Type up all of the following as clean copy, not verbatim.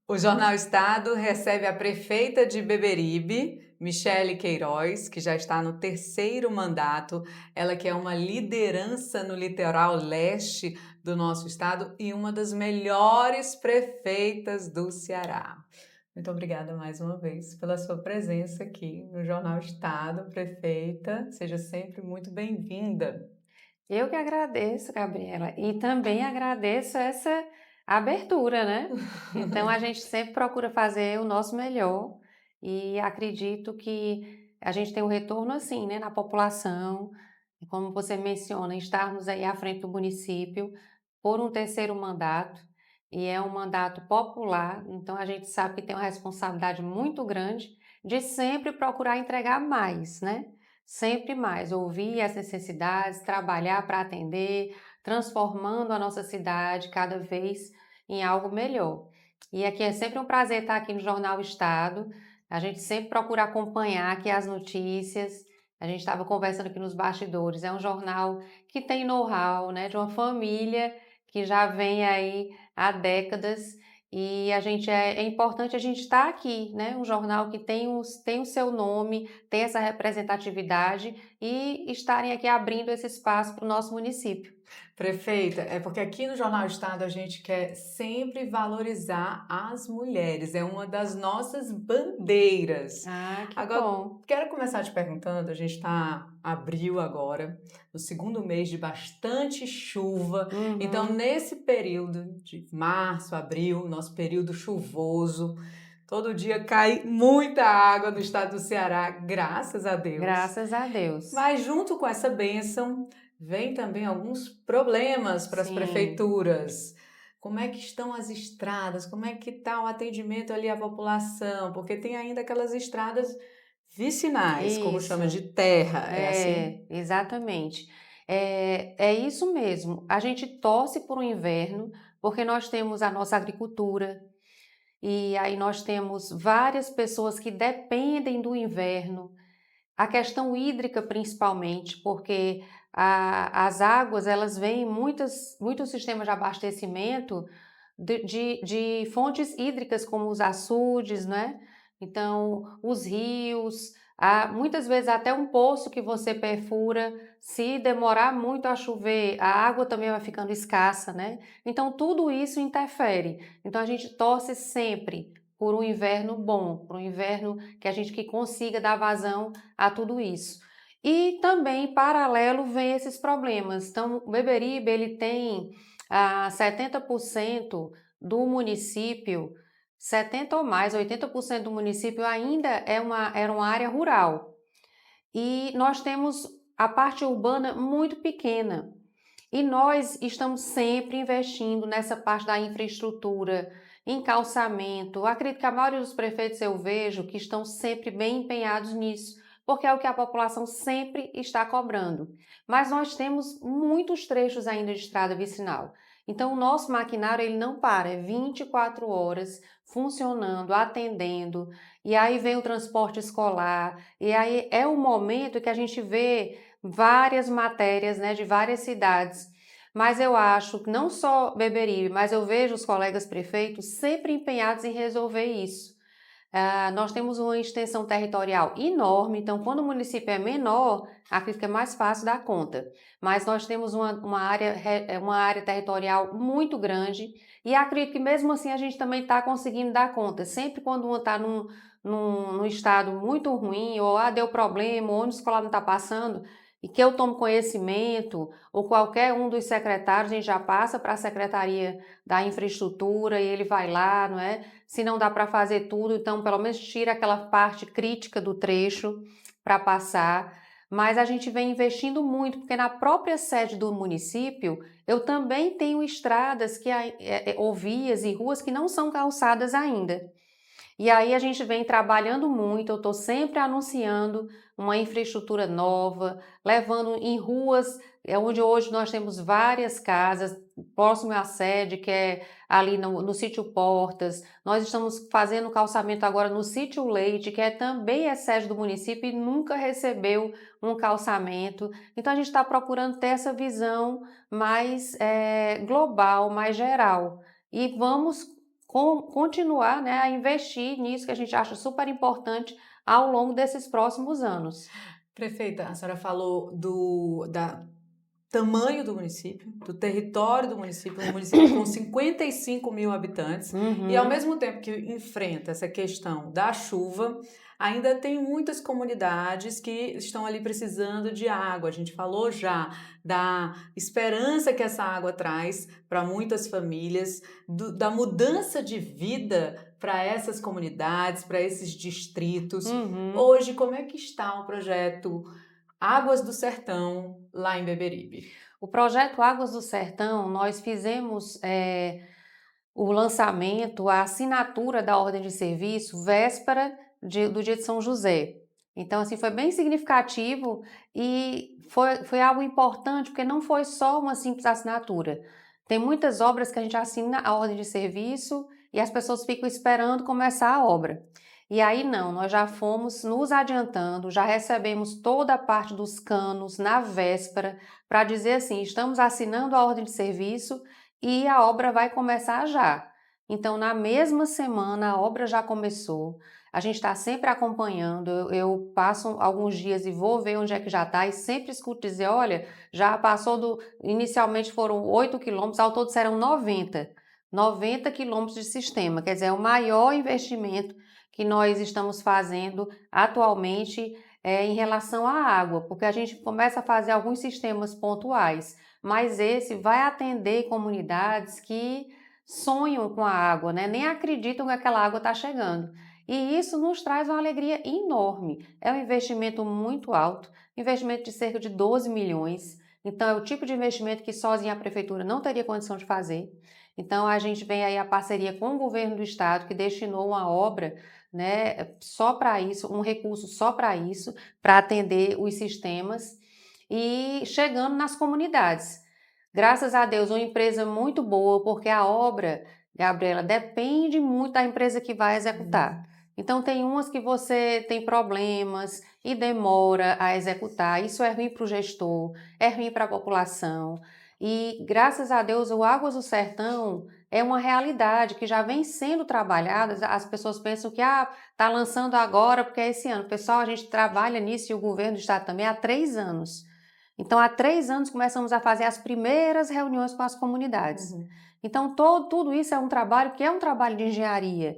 O Jornal Estado recebe a prefeita de Beberibe, Michele Queiroz, que já está no terceiro mandato. Ela que é uma liderança no litoral leste do nosso estado e uma das melhores prefeitas do Ceará. Muito obrigada mais uma vez pela sua presença aqui no Jornal Estado, prefeita. Seja sempre muito bem-vinda. Eu que agradeço, Gabriela, e também agradeço essa abertura, né? Então a gente sempre procura fazer o nosso melhor e acredito que a gente tem um retorno assim, né, na população, e como você menciona, estarmos aí à frente do município por um terceiro mandato, e é um mandato popular, então a gente sabe que tem uma responsabilidade muito grande de sempre procurar entregar mais, né? Sempre mais, ouvir as necessidades, trabalhar para atender, transformando a nossa cidade cada vez em algo melhor. E aqui é sempre um prazer estar aqui no Jornal Estado. A gente sempre procura acompanhar aqui as notícias. A gente estava conversando aqui nos bastidores. É um jornal que tem know-how, né, de uma família que já vem aí há décadas. E é importante a gente estar aqui, né? Um jornal que tem o seu nome, ter essa representatividade e estarem aqui abrindo esse espaço para o nosso município. Prefeita, é porque aqui no Jornal Estado a gente quer sempre valorizar as mulheres, é uma das nossas bandeiras. Ah, que Agora, bom. quero começar te perguntando, a gente está abril agora, no segundo mês de bastante chuva, então Uhum. nesse período de março, abril, nosso período chuvoso, todo dia cai muita água no estado do Ceará, graças a Deus. Graças a Deus. Mas junto com essa bênção, vem também alguns problemas para as Sim, prefeituras. Como é que estão as estradas? Como é que está o atendimento ali à população? Porque tem ainda aquelas estradas vicinais, como chama isso. de terra, é assim? Exatamente. É isso mesmo. A gente torce por um inverno, porque nós temos a nossa agricultura, e aí nós temos várias pessoas que dependem do inverno. A questão hídrica, principalmente, porque as águas, elas vêm muitos sistemas de abastecimento de fontes hídricas, como os açudes, né? Então, os rios, muitas vezes até um poço que você perfura, se demorar muito a chover, a água também vai ficando escassa, né? Então, tudo isso interfere. Então, a gente torce sempre por um inverno bom, por um inverno que consiga dar vazão a tudo isso. E também, em paralelo, vem esses problemas. Então, o Beberibe, ele tem 70% do município, 70 ou mais, 80% do município ainda era uma área rural. E nós temos a parte urbana muito pequena. E nós estamos sempre investindo nessa parte da infraestrutura, em calçamento. Acredito que a maioria dos prefeitos eu vejo que estão sempre bem empenhados nisso, porque é o que a população sempre está cobrando. Mas nós temos muitos trechos ainda de estrada vicinal. Então, o nosso maquinário ele não para, é 24 horas funcionando, atendendo, e aí vem o transporte escolar, e aí é o momento que a gente vê várias matérias, né, de várias cidades. Mas eu acho que não só Beberibe, mas eu vejo os colegas prefeitos sempre empenhados em resolver isso. Nós temos uma extensão territorial enorme, então quando o município é menor, acredito que é mais fácil dar conta. Mas nós temos uma área territorial muito grande e acredito que mesmo assim a gente também está conseguindo dar conta. Sempre quando uma está num estado muito ruim, ou deu problema, ou onde o escolar não está passando, e que eu tomo conhecimento, ou qualquer um dos secretários, a gente já passa para a Secretaria da Infraestrutura e ele vai lá, não é? Se não dá para fazer tudo, então pelo menos tira aquela parte crítica do trecho para passar. Mas a gente vem investindo muito, porque na própria sede do município eu também tenho estradas ou vias e ruas que não são calçadas ainda. E aí a gente vem trabalhando muito, eu estou sempre anunciando uma infraestrutura nova, levando em ruas, onde hoje nós temos várias casas, próximo à sede, que é ali no sítio Portas. Nós estamos fazendo calçamento agora no sítio Leite, que também é sede do município e nunca recebeu um calçamento. Então a gente está procurando ter essa visão mais global, mais geral. E vamos continuar, né, a investir nisso que a gente acha super importante ao longo desses próximos anos. Prefeita, a senhora falou da tamanho do município, do território do município, um município com 55 mil habitantes, e ao Uhum. mesmo tempo que enfrenta essa questão da chuva, ainda tem muitas comunidades que estão ali precisando de água. A gente falou já da esperança que essa água traz para muitas famílias, da mudança de vida para essas comunidades, para esses distritos. Uhum. Hoje, como é que está o projeto Águas do Sertão, lá em Beberibe? O projeto Águas do Sertão, nós fizemos o lançamento, a assinatura da ordem de serviço véspera do dia de São José. Então, assim, foi bem significativo e foi algo importante, porque não foi só uma simples assinatura. Tem muitas obras que a gente assina a ordem de serviço e as pessoas ficam esperando começar a obra. E aí não, nós já fomos nos adiantando, já recebemos toda a parte dos canos na véspera, para dizer assim, estamos assinando a ordem de serviço e a obra vai começar já. Então, na mesma semana, a obra já começou. A gente está sempre acompanhando. Eu passo alguns dias e vou ver onde é que já está e sempre escuto dizer: olha, já passou do. Inicialmente foram 8 quilômetros, ao todo serão 90. 90 quilômetros de sistema, quer dizer, é o maior investimento que nós estamos fazendo atualmente em relação à água, porque a gente começa a fazer alguns sistemas pontuais, mas esse vai atender comunidades que sonham com a água, né? Nem acreditam que aquela água está chegando. E isso nos traz uma alegria enorme. É um investimento muito alto, investimento de cerca de 12 milhões. Então, é o tipo de investimento que sozinha a prefeitura não teria condição de fazer. Então, a gente vem aí a parceria com o governo do estado, que destinou uma obra, né, só para isso, um recurso só para isso, para atender os sistemas e chegando nas comunidades. Graças a Deus, uma empresa muito boa, porque a obra, Gabriela, depende muito da empresa que vai executar. Então, tem umas que você tem problemas e demora a executar. Isso é ruim para o gestor, é ruim para a população. E, graças a Deus, o Águas do Sertão é uma realidade que já vem sendo trabalhada. As pessoas pensam que está lançando agora porque é esse ano. Pessoal, a gente trabalha nisso e o governo do estado também há 3 anos. Então, há 3 anos começamos a fazer as primeiras reuniões com as comunidades. Uhum. Então, tudo isso é um trabalho que é um trabalho de engenharia.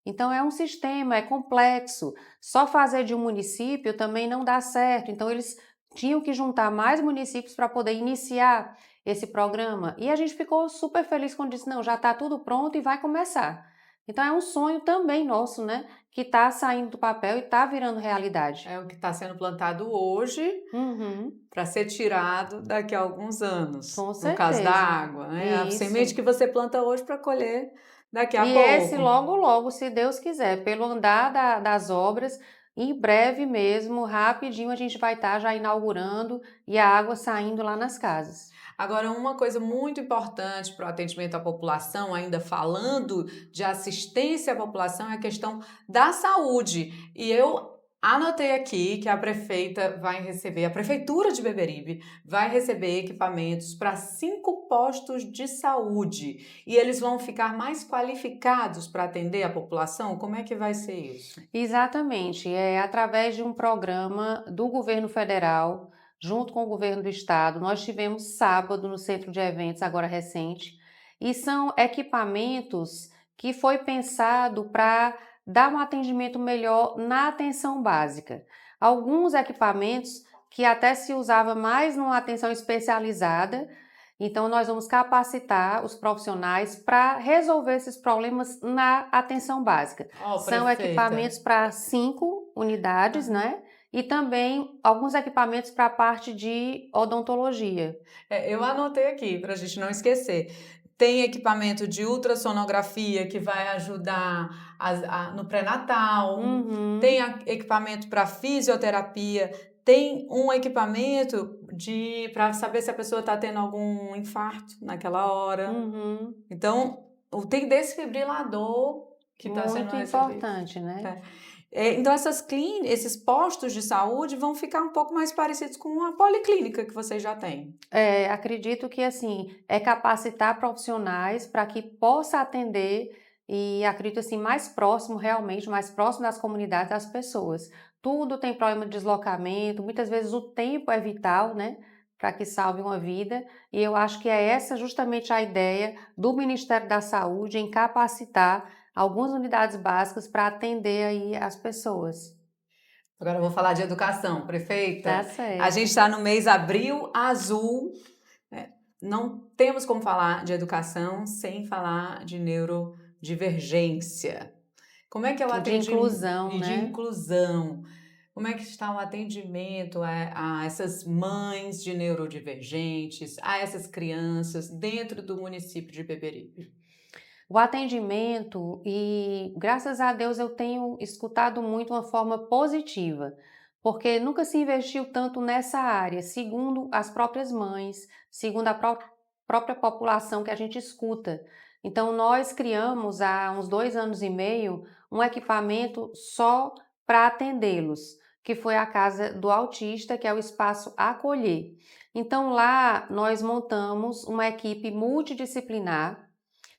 Então, é um sistema, é complexo. Só fazer de um município também não dá certo. Então, eles tinham que juntar mais municípios para poder iniciar esse programa. E a gente ficou super feliz quando disse, não, já está tudo pronto e vai começar. Então, é um sonho também nosso, né? Que está saindo do papel e está virando realidade. É o que está sendo plantado hoje Uhum, para ser tirado daqui a alguns anos, com no caso da certeza. água, né? A semente Isso. que você planta hoje para colher daqui a E esse pouco. logo, logo, se Deus quiser, pelo andar das obras, em breve mesmo, rapidinho, a gente vai estar já inaugurando e a água saindo lá nas casas. Agora, uma coisa muito importante para o atendimento à população, ainda falando de assistência à população, é a questão da saúde. E eu anotei aqui que a prefeita vai receber, a prefeitura de Beberibe vai receber equipamentos para 5 postos de saúde. E eles vão ficar mais qualificados para atender a população? Como é que vai ser isso? Exatamente, é através de um programa do governo federal, junto com o governo do estado. Nós tivemos sábado no centro de eventos, agora recente, e são equipamentos que foi pensado para dar um atendimento melhor na atenção básica. Alguns equipamentos que até se usava mais numa atenção especializada, então nós vamos capacitar os profissionais para resolver esses problemas na atenção básica. Ó, São prefeita. equipamentos para 5 unidades, né? E também alguns equipamentos para a parte de odontologia. Eu anotei aqui para a gente não esquecer. Tem equipamento de ultrassonografia que vai ajudar no pré-natal, Uhum, tem equipamento para fisioterapia, tem um equipamento para saber se a pessoa está tendo algum infarto naquela hora. uhum. Então, tem desfibrilador que está sendo Muito recebido. importante, né? Tá? Então, esses postos de saúde vão ficar um pouco mais parecidos com a policlínica que vocês já têm. Acredito que assim é capacitar profissionais para que possa atender e acredito assim, mais próximo realmente, mais próximo das comunidades das pessoas. Tudo tem problema de deslocamento, muitas vezes o tempo é vital, né, para que salve uma vida, e eu acho que é essa justamente a ideia do Ministério da Saúde em capacitar algumas unidades básicas para atender aí as pessoas. Agora eu vou falar de educação, Tá prefeita. A gente certo. está no mês Abril Azul, né? Não temos como falar de educação sem falar de neurodivergência. Como é que é o De atendimento inclusão, de né? inclusão? Como é que está o atendimento a essas mães de neurodivergentes, a essas crianças dentro do município de Beberibe? O atendimento, e graças a Deus eu tenho escutado muito uma forma positiva, porque nunca se investiu tanto nessa área, segundo as próprias mães, segundo a própria população que a gente escuta. Então, nós criamos há uns 2 anos e meio um equipamento só para atendê-los, que foi a Casa do Autista, que é o espaço Acolher. Então, lá nós montamos uma equipe multidisciplinar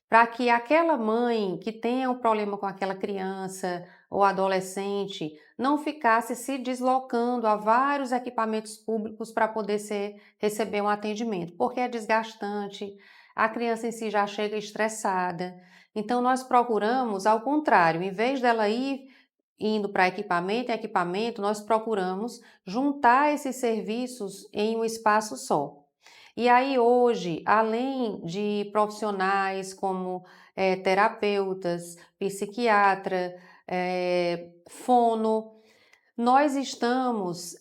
para que aquela mãe que tenha um problema com aquela criança ou adolescente não ficasse se deslocando a vários equipamentos públicos para poder receber um atendimento, porque é desgastante, a criança em si já chega estressada. Então, nós procuramos, ao contrário, em vez dela ir indo para equipamento em equipamento, nós procuramos juntar esses serviços em um espaço só. E aí hoje, além de profissionais como terapeutas, psiquiatra, fono, nós estamos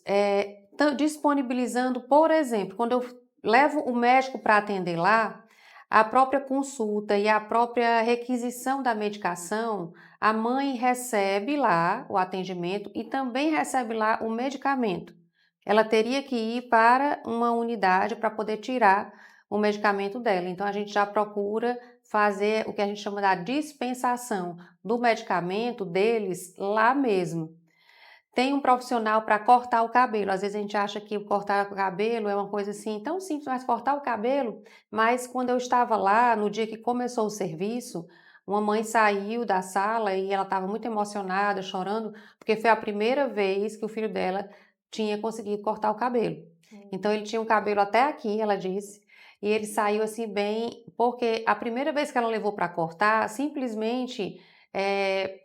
disponibilizando, por exemplo, quando eu levo o médico para atender lá, a própria consulta e a própria requisição da medicação, a mãe recebe lá o atendimento e também recebe lá o medicamento. Ela teria que ir para uma unidade para poder tirar o medicamento dela. Então, a gente já procura fazer o que a gente chama da dispensação do medicamento deles lá mesmo. Tem um profissional para cortar o cabelo. Às vezes a gente acha que cortar o cabelo é uma coisa assim tão simples, mas cortar o cabelo. Mas quando eu estava lá, no dia que começou o serviço, uma mãe saiu da sala e ela estava muito emocionada, chorando, porque foi a primeira vez que o filho dela tinha conseguido cortar o cabelo. Então ele tinha o cabelo até aqui, ela disse, e ele saiu assim bem, porque a primeira vez que ela levou para cortar, simplesmente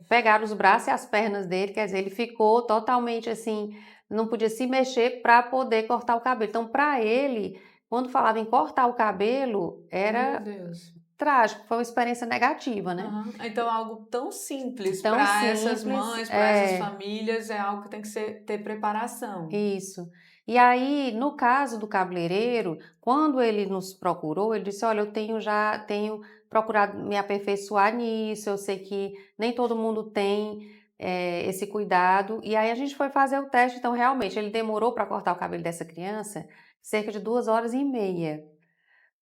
pegaram os braços e as pernas dele, quer dizer, ele ficou totalmente assim, não podia se mexer para poder cortar o cabelo. Então, para ele, quando falava em cortar o cabelo, Meu era Deus. trágico, foi uma experiência negativa, né? Aham. Então, algo tão simples Tão para essas simples, mães, para essas famílias, é algo que tem que ter preparação. isso. E aí, no caso do cabeleireiro, quando ele nos procurou, ele disse: "Olha, eu tenho procurado me aperfeiçoar nisso, eu sei que nem todo mundo tem, esse cuidado". E aí a gente foi fazer o teste, então realmente ele demorou para cortar o cabelo dessa criança cerca de 2 horas e meia.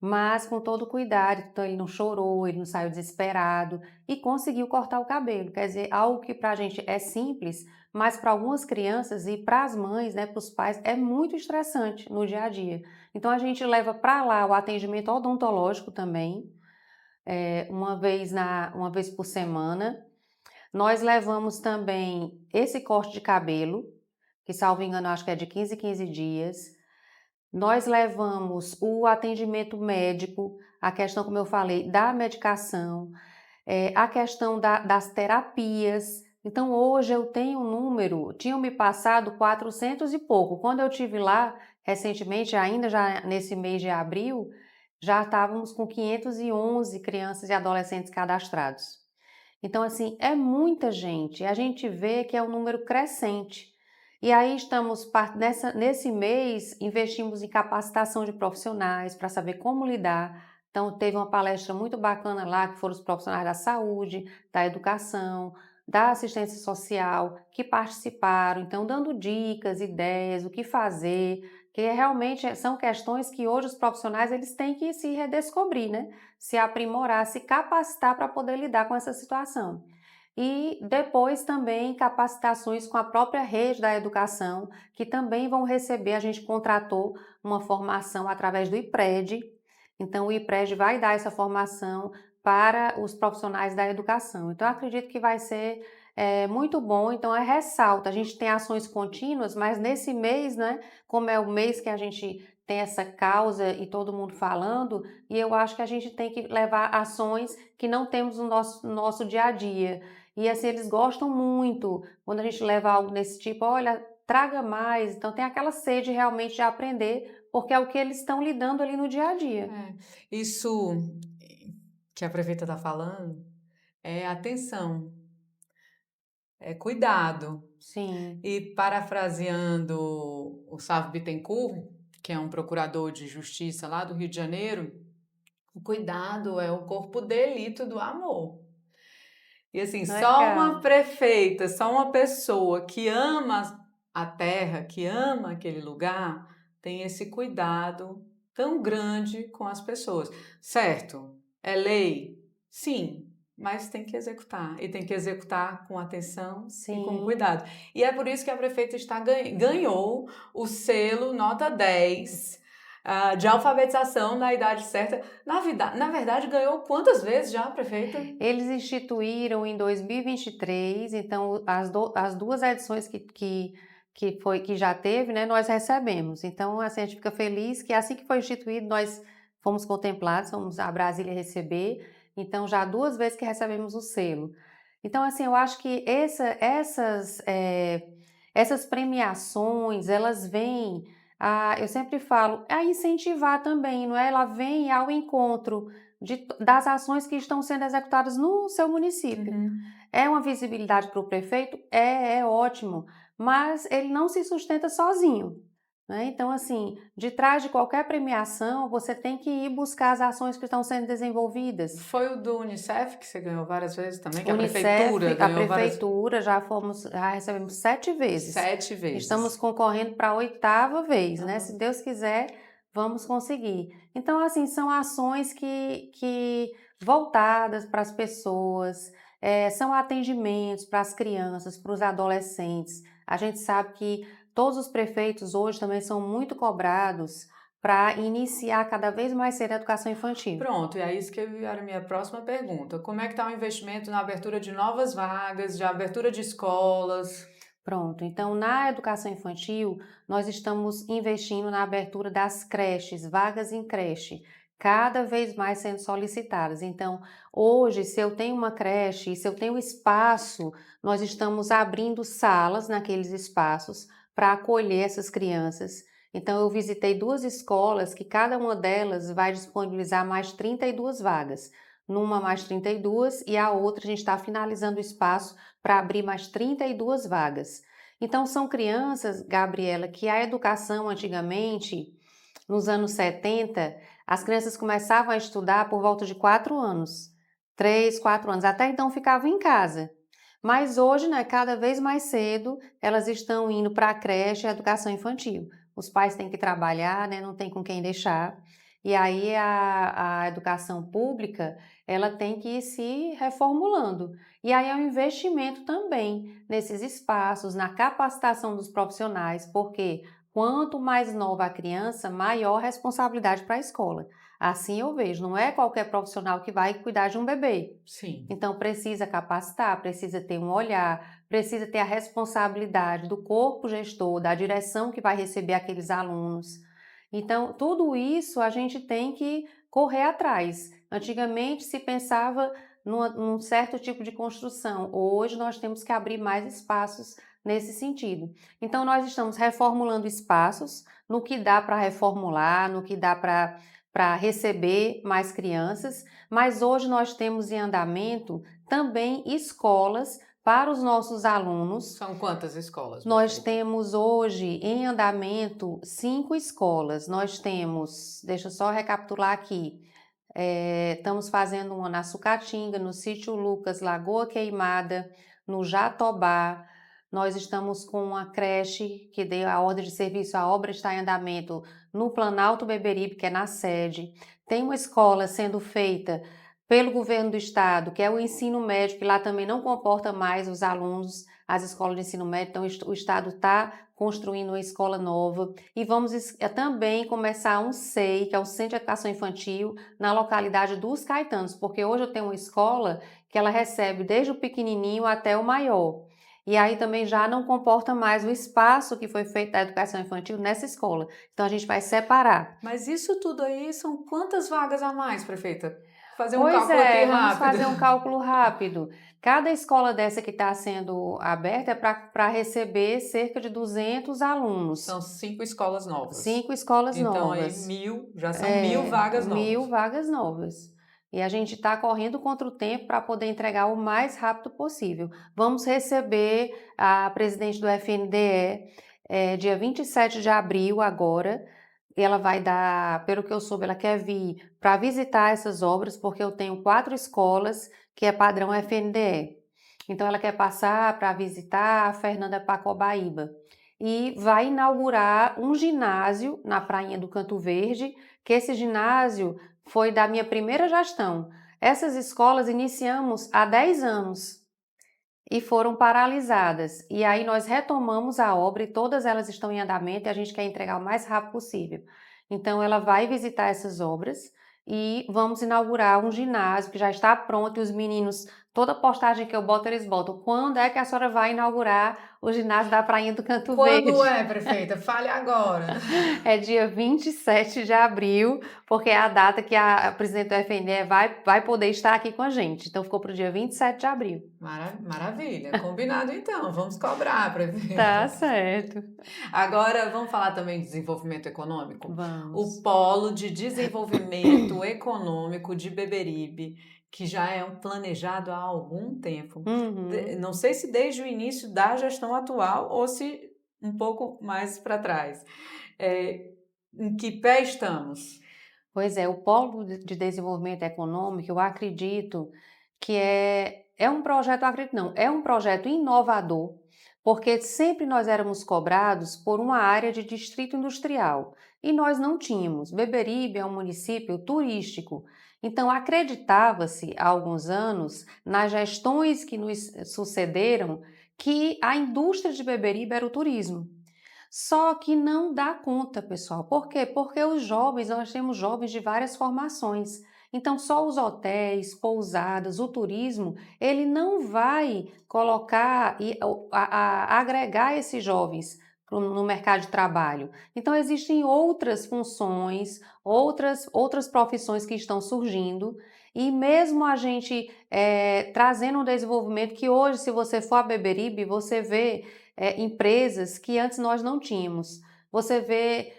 Mas com todo cuidado, então ele não chorou, ele não saiu desesperado e conseguiu cortar o cabelo. Quer dizer, algo que para a gente é simples, mas para algumas crianças e para as mães, né, para os pais, é muito estressante no dia a dia. Então a gente leva para lá o atendimento odontológico também, uma vez por semana. Nós levamos também esse corte de cabelo, que salvo engano, acho que é de 15 em 15 dias. Nós levamos o atendimento médico, a questão, como eu falei, da medicação, a questão das terapias. Então, hoje eu tenho um número, tinham me passado 400 e pouco. Quando eu tive lá, recentemente, ainda já nesse mês de abril, já estávamos com 511 crianças e adolescentes cadastrados. Então, assim, é muita gente. A gente vê que é um número crescente. E aí nesse mês, investimos em capacitação de profissionais para saber como lidar. Então, teve uma palestra muito bacana lá, que foram os profissionais da saúde, da educação, da assistência social, que participaram, então, dando dicas, ideias, o que fazer, que realmente são questões que hoje os profissionais eles têm que se redescobrir, né? Se aprimorar, se capacitar para poder lidar com essa situação. E depois também capacitações com a própria rede da educação, que também vão receber, a gente contratou uma formação através do IPRED, então o IPRED vai dar essa formação para os profissionais da educação. Então, eu acredito que vai ser muito bom. Então, ressalta, a gente tem ações contínuas, mas nesse mês, né, como é o mês que a gente tem essa causa e todo mundo falando, e eu acho que a gente tem que levar ações que não temos no nosso dia a dia. E assim, eles gostam muito quando a gente leva algo desse tipo, olha, traga mais. Então, tem aquela sede realmente de aprender, porque é o que eles estão lidando ali no dia a dia. É, isso que a prefeita está falando é atenção, é cuidado. Sim, E parafraseando o Sávio Bittencourt, que é um procurador de justiça lá do Rio de Janeiro, o cuidado é o corpo delito do amor. E assim, só uma legal. prefeita, só uma pessoa que ama a terra, que ama aquele lugar, tem esse cuidado tão grande com as pessoas. Certo? É lei? Sim, mas tem que executar. E tem que executar com atenção e com Sim. cuidado. E é por isso que a prefeita ganhou o selo nota 10 de alfabetização na idade certa. Na verdade, ganhou quantas vezes já, prefeita? Eles instituíram em 2023, então as duas edições que já teve, né, nós recebemos. Então, assim, a gente fica feliz que assim que foi instituído, nós fomos contemplados, fomos a Brasília receber, então já duas vezes que recebemos o selo. Então, assim, eu acho que essas premiações, elas vêm, eu sempre falo, a incentivar também, não é? Ela vem ao encontro das ações que estão sendo executadas no seu município. Uhum. É uma visibilidade para o prefeito? É ótimo, mas ele não se sustenta sozinho, né? Então, assim, de trás de qualquer premiação, você tem que ir buscar as ações que estão sendo desenvolvidas. Foi o do Unicef que você ganhou várias vezes também, que a prefeitura Unicef, a ganhou várias prefeitura, já recebemos 7 vezes. 7 Estamos vezes. concorrendo para a 8ª vez, né? Se Aham. Deus quiser, vamos conseguir. Então, assim, são ações que voltadas para as pessoas, são atendimentos para as crianças, para os adolescentes. A gente sabe que todos os prefeitos hoje também são muito cobrados para iniciar cada vez mais cedo a educação infantil. Pronto, e é isso que era a minha próxima pergunta. Como é que está o investimento na abertura de novas vagas, de abertura de escolas? Pronto, então na educação infantil, nós estamos investindo na abertura das creches, vagas em creche, cada vez mais sendo solicitadas. Então, hoje, se eu tenho uma creche, se eu tenho espaço, nós estamos abrindo salas naqueles espaços para acolher essas crianças. Então, eu visitei 2 escolas que cada uma delas vai disponibilizar mais 32 vagas. Numa mais 32 e a outra a gente está finalizando o espaço para abrir mais 32 vagas. Então, são crianças, Gabriela, que a educação antigamente, nos anos 70, as crianças começavam a estudar por volta de 4 anos, 3, 4 anos, até então ficavam em casa. Mas hoje, né, cada vez mais cedo, elas estão indo para a creche e a educação infantil. Os pais têm que trabalhar, né, não tem com quem deixar. E aí a educação pública, ela tem que ir se reformulando. E aí é um investimento também nesses espaços, na capacitação dos profissionais, porque quanto mais nova a criança, maior responsabilidade para a escola. Assim eu vejo, não é qualquer profissional que vai cuidar de um bebê. Sim. Então precisa capacitar, precisa ter um olhar, precisa ter a responsabilidade do corpo gestor, da direção que vai receber aqueles alunos. Então, tudo isso a gente tem que correr atrás. Antigamente se pensava num certo tipo de construção. Hoje nós temos que abrir mais espaços nesse sentido. Então, nós estamos reformulando espaços no que dá para reformular, no que dá para receber mais crianças, mas hoje nós temos em andamento também escolas para os nossos alunos. São quantas escolas, Nós prefeita? temos hoje em andamento 5 escolas. Nós temos, deixa eu só recapitular aqui, estamos fazendo uma na Sucatinga, no Sítio Lucas, Lagoa Queimada, no Jatobá. Nós estamos com uma creche que deu a ordem de serviço, a obra está em andamento no Planalto Beberibe, que é na sede. Tem uma escola sendo feita pelo governo do estado, que é o ensino médio, que lá também não comporta mais os alunos, as escolas de ensino médio, então o estado está construindo uma escola nova e vamos também começar um SEI, que é o Centro de Educação Infantil, na localidade dos Caetanos, porque hoje eu tenho uma escola que ela recebe desde o pequenininho até o maior. E aí também já não comporta mais o espaço que foi feito da educação infantil nessa escola. Então a gente vai separar. Mas isso tudo aí são quantas vagas a mais, prefeita? Fazer um Pois cálculo aqui é, vamos rápido. fazer um cálculo rápido. Cada escola dessa que está sendo aberta é para receber cerca de 200 alunos. São 5 escolas novas. 5 escolas então, novas. Então aí 1.000, já são 1.000 vagas novas. 1.000 vagas novas. E a gente está correndo contra o tempo para poder entregar o mais rápido possível. Vamos receber a presidente do FNDE dia 27 de abril agora. Ela vai dar, pelo que eu soube, ela quer vir para visitar essas obras, porque eu tenho 4 escolas que é padrão FNDE. Então ela quer passar para visitar a Fernanda Pacobaíba. E vai inaugurar um ginásio na Prainha do Canto Verde, que esse ginásio foi da minha primeira gestão. Essas escolas iniciamos há 10 anos e foram paralisadas. E aí nós retomamos a obra e todas elas estão em andamento e a gente quer entregar o mais rápido possível. Então ela vai visitar essas obras e vamos inaugurar um ginásio que já está pronto e os meninos, toda postagem que eu boto, eles botam. Quando é que a senhora vai inaugurar o ginásio da Prainha do Canto Verde? Quando é, prefeita? Fale agora. É dia 27 de abril, porque é a data que a presidente do FNDE vai poder estar aqui com a gente. Então ficou para o dia 27 de abril. Maravilha, combinado então, vamos cobrar, prefeita. Tá certo. Agora, vamos falar também de desenvolvimento econômico? Vamos. O Polo de Desenvolvimento Econômico de Beberibe, que já é planejado há algum tempo. Uhum. Não sei se desde o início da gestão atual ou se um pouco mais para trás. Em que pé estamos? Pois é, o Polo de Desenvolvimento Econômico, eu acredito que é um projeto, acredito não, é um projeto inovador, porque sempre nós éramos cobrados por uma área de distrito industrial e nós não tínhamos. Beberibe é um município turístico, então acreditava-se há alguns anos, nas gestões que nos sucederam, que a indústria de Beberibe era o turismo. Só que não dá conta, pessoal. Por quê? Porque os jovens, nós temos jovens de várias formações. Então, só os hotéis, pousadas, o turismo, ele não vai colocar e agregar esses jovens no mercado de trabalho. Então, existem outras funções, outras profissões que estão surgindo, e mesmo a gente trazendo um desenvolvimento que hoje, se você for a Beberibe, você vê empresas que antes nós não tínhamos. Você vê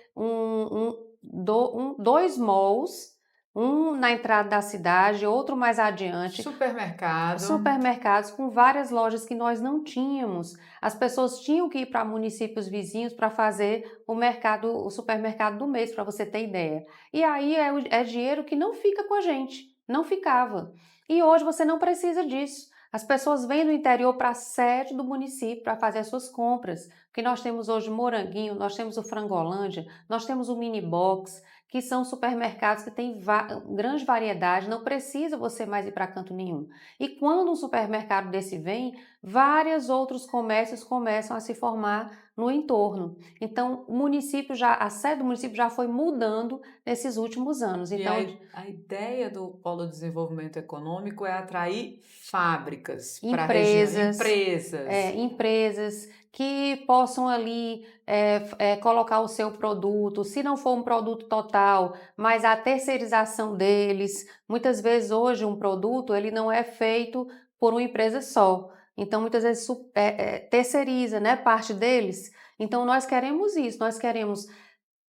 dois malls, um na entrada da cidade, outro mais adiante. Supermercados com várias lojas que nós não tínhamos. As pessoas tinham que ir para municípios vizinhos para fazer o supermercado do mês, para você ter ideia. E aí é dinheiro que não fica com a gente, não ficava. E hoje você não precisa disso. As pessoas vêm do interior para a sede do município para fazer as suas compras, porque nós temos hoje Moranguinho, nós temos o Frangolândia, nós temos o Mini Box, que são supermercados que têm grande variedade, não precisa você mais ir para canto nenhum. E quando um supermercado desse vem, vários outros comércios começam a se formar no entorno. Então, a sede do município já foi mudando nesses últimos anos. Então, a ideia do Polo de Desenvolvimento Econômico é atrair fábricas para a região, empresas que possam ali colocar o seu produto, se não for um produto total, mas a terceirização deles. Muitas vezes hoje um produto ele não é feito por uma empresa só. Então, muitas vezes terceiriza, né, parte deles. Então, nós queremos isso, nós queremos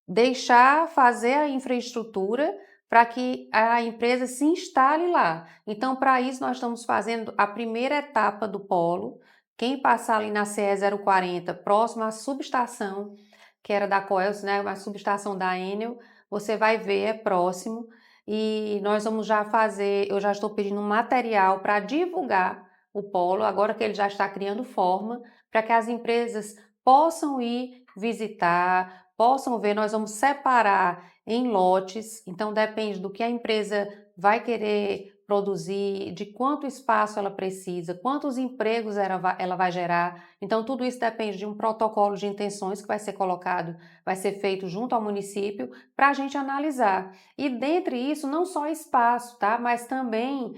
deixar fazer a infraestrutura para que a empresa se instale lá. Então, para isso, nós estamos fazendo a primeira etapa do polo. Quem passar ali na CE 040, próximo à subestação, que era da Coelce, né, a subestação da Enel, você vai ver, é próximo. E nós vamos já fazer, eu já estou pedindo um material para divulgar o polo, agora que ele já está criando forma, para que as empresas possam ir visitar, possam ver. Nós vamos separar em lotes, então depende do que a empresa vai querer produzir, de quanto espaço ela precisa, quantos empregos ela vai gerar. Então, tudo isso depende de um protocolo de intenções que vai ser colocado, vai ser feito junto ao município para a gente analisar. E dentre isso, não só espaço, tá? Mas também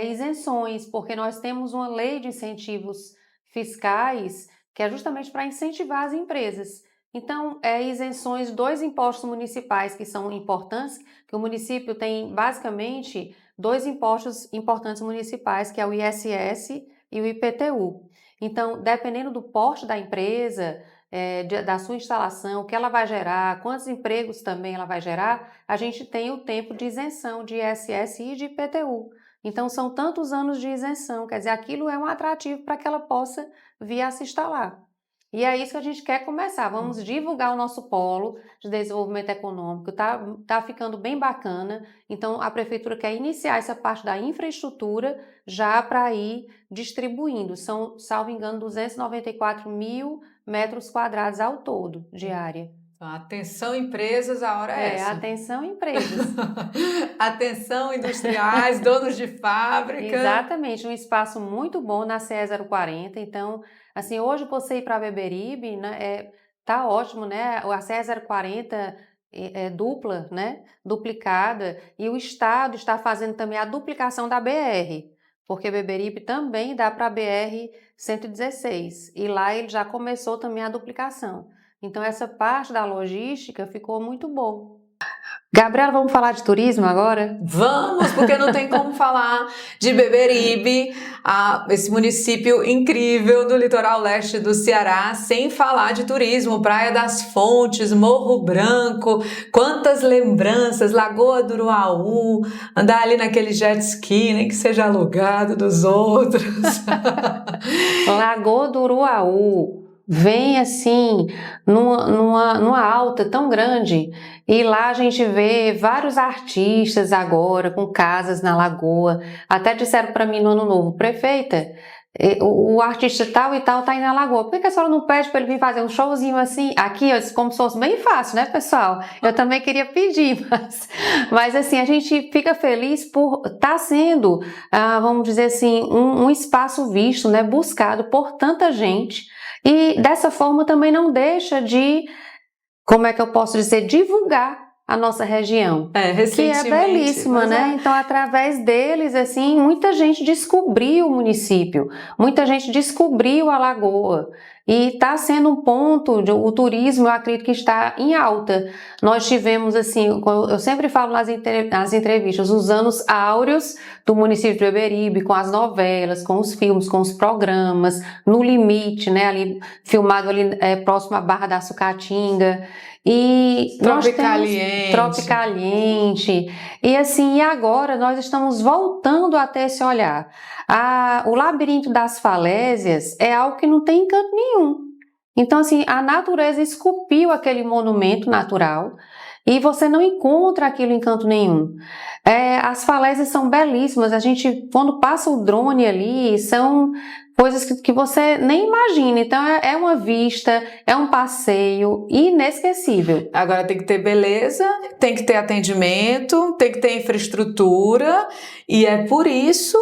isenções, porque nós temos uma lei de incentivos fiscais que é justamente para incentivar as empresas. Então, isenções dos impostos municipais que são importantes, que o município tem basicamente dois impostos importantes municipais, que é o ISS e o IPTU. Então, dependendo do porte da empresa, da sua instalação, o que ela vai gerar, quantos empregos também ela vai gerar, a gente tem o tempo de isenção de ISS e de IPTU. Então, são tantos anos de isenção, quer dizer, aquilo é um atrativo para que ela possa vir a se instalar. E é isso que a gente quer começar. Vamos divulgar o nosso polo de desenvolvimento econômico. Tá ficando bem bacana. Então, a prefeitura quer iniciar essa parte da infraestrutura já para ir distribuindo. São, salvo engano, 294 mil metros quadrados ao todo de área. Atenção empresas, a hora é essa. Atenção empresas. Atenção industriais, donos de fábrica. Exatamente, um espaço muito bom na CE 040. Então, assim, hoje você ir para Beberibe, né, tá ótimo, né? A CE 040 é dupla, né? Duplicada, e o Estado está fazendo também a duplicação da BR, porque Beberibe também dá para a BR 116, e lá ele já começou também a duplicação. Então, essa parte da logística ficou muito bom. Gabriela, vamos falar de turismo agora? Vamos, porque não tem como falar de Beberibe, esse município incrível do litoral leste do Ceará, sem falar de turismo. Praia das Fontes, Morro Branco, quantas lembranças, Lagoa do Uruaú, andar ali naquele jet ski, nem que seja alugado dos outros. Lagoa do Uruaú vem assim numa alta tão grande, e lá a gente vê vários artistas agora com casas na lagoa. Até disseram para mim no ano novo: prefeita, o artista tal e tal tá aí na lagoa, por que a senhora não pede para ele vir fazer um showzinho assim aqui? Eu disse, como se fosse bem fácil, né, pessoal? Eu também queria pedir, mas assim, a gente fica feliz por estar sendo, vamos dizer assim, um espaço visto, né, buscado por tanta gente. E dessa forma também não deixa de, como é que eu posso dizer, divulgar a nossa região, que é belíssima, né? Então, através deles, assim, muita gente descobriu o município, muita gente descobriu a lagoa, e está sendo um ponto, o turismo, eu acredito que está em alta. Nós tivemos, assim, eu sempre falo nas entrevistas, os anos áureos do município de Beberibe, com as novelas, com os filmes, com os programas, No Limite, né, ali, filmado ali próximo à Barra da Sucatinga, e Tropicaliente, e assim, e agora nós estamos voltando a ter esse olhar. O Labirinto das Falésias é algo que não tem encanto nenhum. Então, assim, a natureza esculpiu aquele monumento natural e você não encontra aquilo em canto nenhum. As falésias são belíssimas, a gente, quando passa o drone ali, são coisas que você nem imagina. Então, é uma vista, é um passeio inesquecível. Agora tem que ter beleza, tem que ter atendimento, tem que ter infraestrutura, e é por isso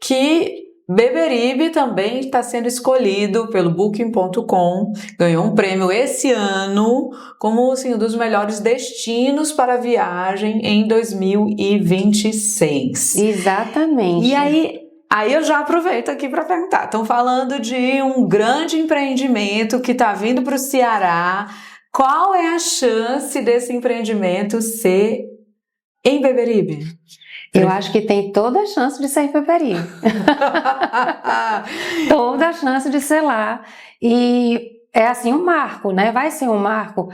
que Beberibe também está sendo escolhido pelo Booking.com, ganhou um prêmio esse ano como assim, um dos melhores destinos para viagem em 2026. Exatamente. E aí eu já aproveito aqui para perguntar, estão falando de um grande empreendimento que está vindo para o Ceará. Qual é a chance desse empreendimento ser em Beberibe? Eu acho que tem toda a chance de ser em Beberibe. Toda a chance de ser lá. E é assim um marco, né? Vai ser um marco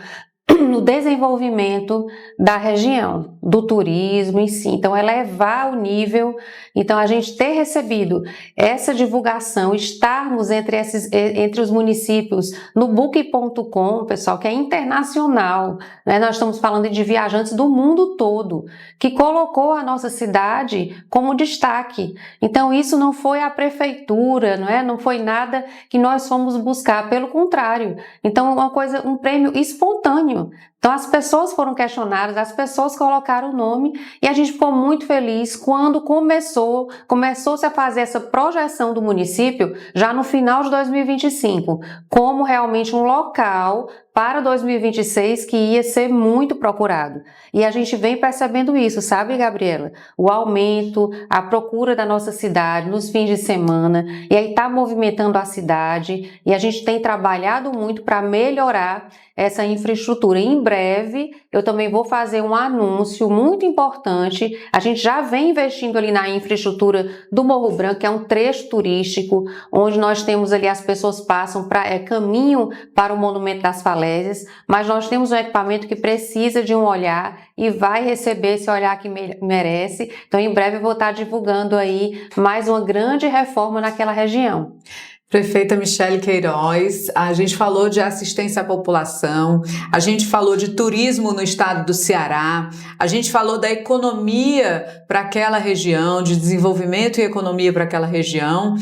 no desenvolvimento da região, do turismo em si. Então, elevar o nível. Então, a gente ter recebido essa divulgação, estarmos entre os municípios no Booking.com, pessoal, que é internacional, né? Nós estamos falando de viajantes do mundo todo, que colocou a nossa cidade como destaque. Então, isso não foi a prefeitura, não foi nada que nós fomos buscar, pelo contrário. Então, uma coisa, um prêmio espontâneo. Então as pessoas foram questionadas, as pessoas colocaram o nome e a gente ficou muito feliz quando começou-se a fazer essa projeção do município já no final de 2025, como realmente um local para 2026 que ia ser muito procurado. E a gente vem percebendo isso, sabe, Gabriela? O aumento, a procura da nossa cidade nos fins de semana, e aí está movimentando a cidade, e a gente tem trabalhado muito para melhorar essa infraestrutura. Em breve, eu também vou fazer um anúncio muito importante. A gente já vem investindo ali na infraestrutura do Morro Branco, que é um trecho turístico, onde nós temos ali, as pessoas passam caminho para o Monumento das Falésias, mas nós temos um equipamento que precisa de um olhar e vai receber esse olhar que merece. Então, em breve, eu vou estar divulgando aí mais uma grande reforma naquela região. Prefeita Michele Queiroz, a gente falou de assistência à população, a gente falou de turismo no estado do Ceará, a gente falou da economia para aquela região, de desenvolvimento e economia para aquela região,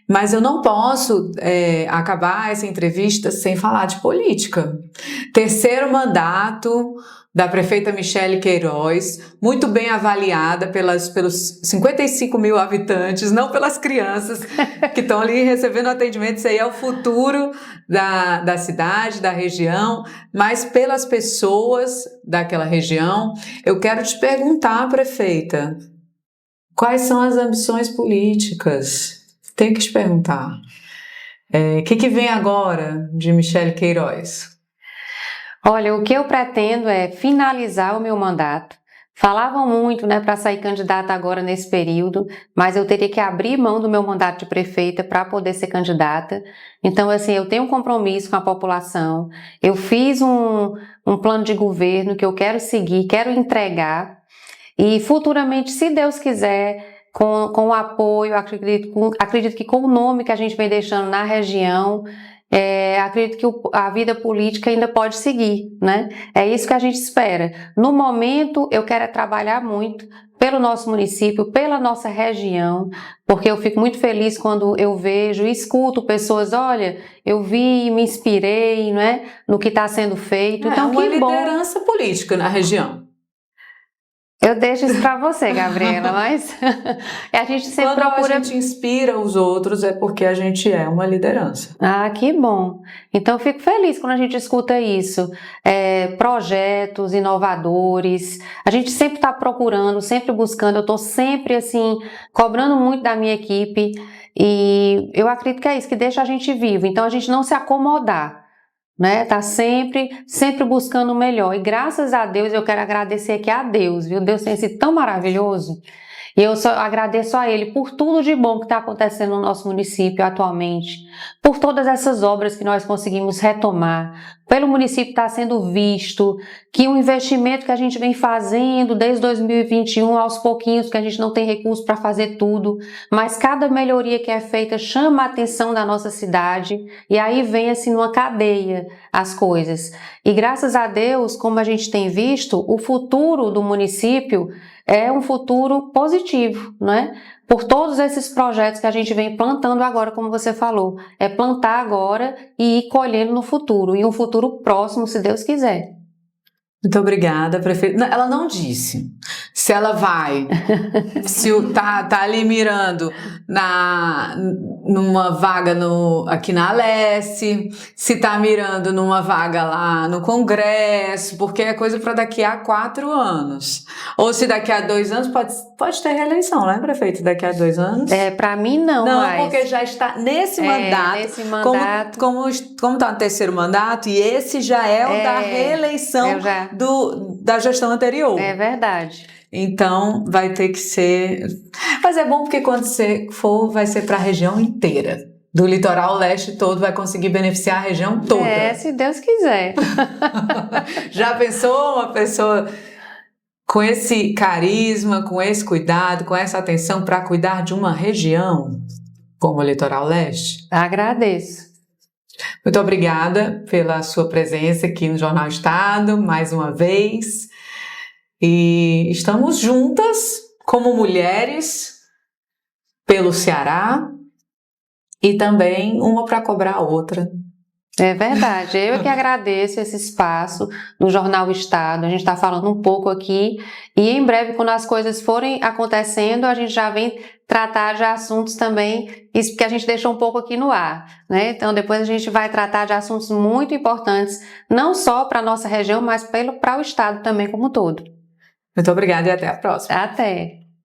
mas eu não posso acabar essa entrevista sem falar de política. Terceiro mandato da prefeita Michele Queiroz, muito bem avaliada pelos 55 mil habitantes, não pelas crianças que estão ali recebendo atendimento. Isso aí é o futuro da cidade, da região, mas pelas pessoas daquela região. Eu quero te perguntar, prefeita, quais são as ambições políticas? Tenho que te perguntar. O que vem agora de Michele Queiroz? Olha, o que eu pretendo é finalizar o meu mandato. Falavam muito, para sair candidata agora nesse período, mas eu teria que abrir mão do meu mandato de prefeita para poder ser candidata. Então, assim, eu tenho um compromisso com a população. Eu fiz um plano de governo que eu quero seguir, quero entregar. E futuramente, se Deus quiser, com o apoio, acredito que com o nome que a gente vem deixando na região, acredito que a vida política ainda pode seguir, né? É isso que a gente espera. No momento, eu quero trabalhar muito pelo nosso município, pela nossa região, porque eu fico muito feliz quando eu vejo e escuto pessoas, olha, eu vi, me inspirei, no que está sendo feito. Então, uma liderança política na região. Eu deixo isso para você, Gabriela, mas a gente sempre procura... Quando a gente inspira os outros é porque a gente é uma liderança. Ah, que bom! Então, eu fico feliz quando a gente escuta isso. Projetos inovadores, a gente sempre está procurando, sempre buscando, eu estou sempre, assim, cobrando muito da minha equipe e eu acredito que é isso, que deixa a gente vivo. Então, a gente não se acomodar. Tá sempre buscando o melhor. E graças a Deus, eu quero agradecer aqui a Deus, viu? Deus tem sido tão maravilhoso. E eu só agradeço a Ele por tudo de bom que está acontecendo no nosso município atualmente, por todas essas obras que nós conseguimos retomar, pelo município estar sendo visto, que o investimento que a gente vem fazendo desde 2021, aos pouquinhos, que a gente não tem recurso para fazer tudo, mas cada melhoria que é feita chama a atenção da nossa cidade e aí vem assim numa cadeia as coisas. E graças a Deus, como a gente tem visto, o futuro do município é um futuro positivo, Por todos esses projetos que a gente vem plantando agora, como você falou. É plantar agora e ir colhendo no futuro, e um futuro próximo, se Deus quiser. Muito obrigada, prefeita. Ela não disse se ela vai, se tá ali mirando numa vaga aqui na Alesse, se tá mirando numa vaga lá no Congresso, porque é coisa para daqui a 4 anos. Ou se daqui a 2 anos, pode ter reeleição, né, prefeito? Daqui a 2 anos? Para mim não, mas... porque já está nesse mandato. Nesse mandato. Como tá no terceiro mandato, e esse já é o da reeleição da gestão anterior. É verdade. Então, vai ter que ser... Mas é bom porque quando você for, vai ser para a região inteira. Do litoral leste todo, vai conseguir beneficiar a região toda. Se Deus quiser. Já pensou uma pessoa com esse carisma, com esse cuidado, com essa atenção para cuidar de uma região como o litoral leste? Agradeço. Muito obrigada pela sua presença aqui no Jornal Estado, mais uma vez. E estamos juntas como mulheres pelo Ceará e também uma para cobrar a outra É verdade, eu que agradeço esse espaço no Jornal Estado, a gente está falando um pouco aqui e em breve, quando as coisas forem acontecendo, a gente já vem tratar de assuntos também, isso que a gente deixou um pouco aqui no ar, né? Então depois a gente vai tratar de assuntos muito importantes, não só para a nossa região, mas para o Estado também como um todo. Muito obrigada e até a próxima. Até!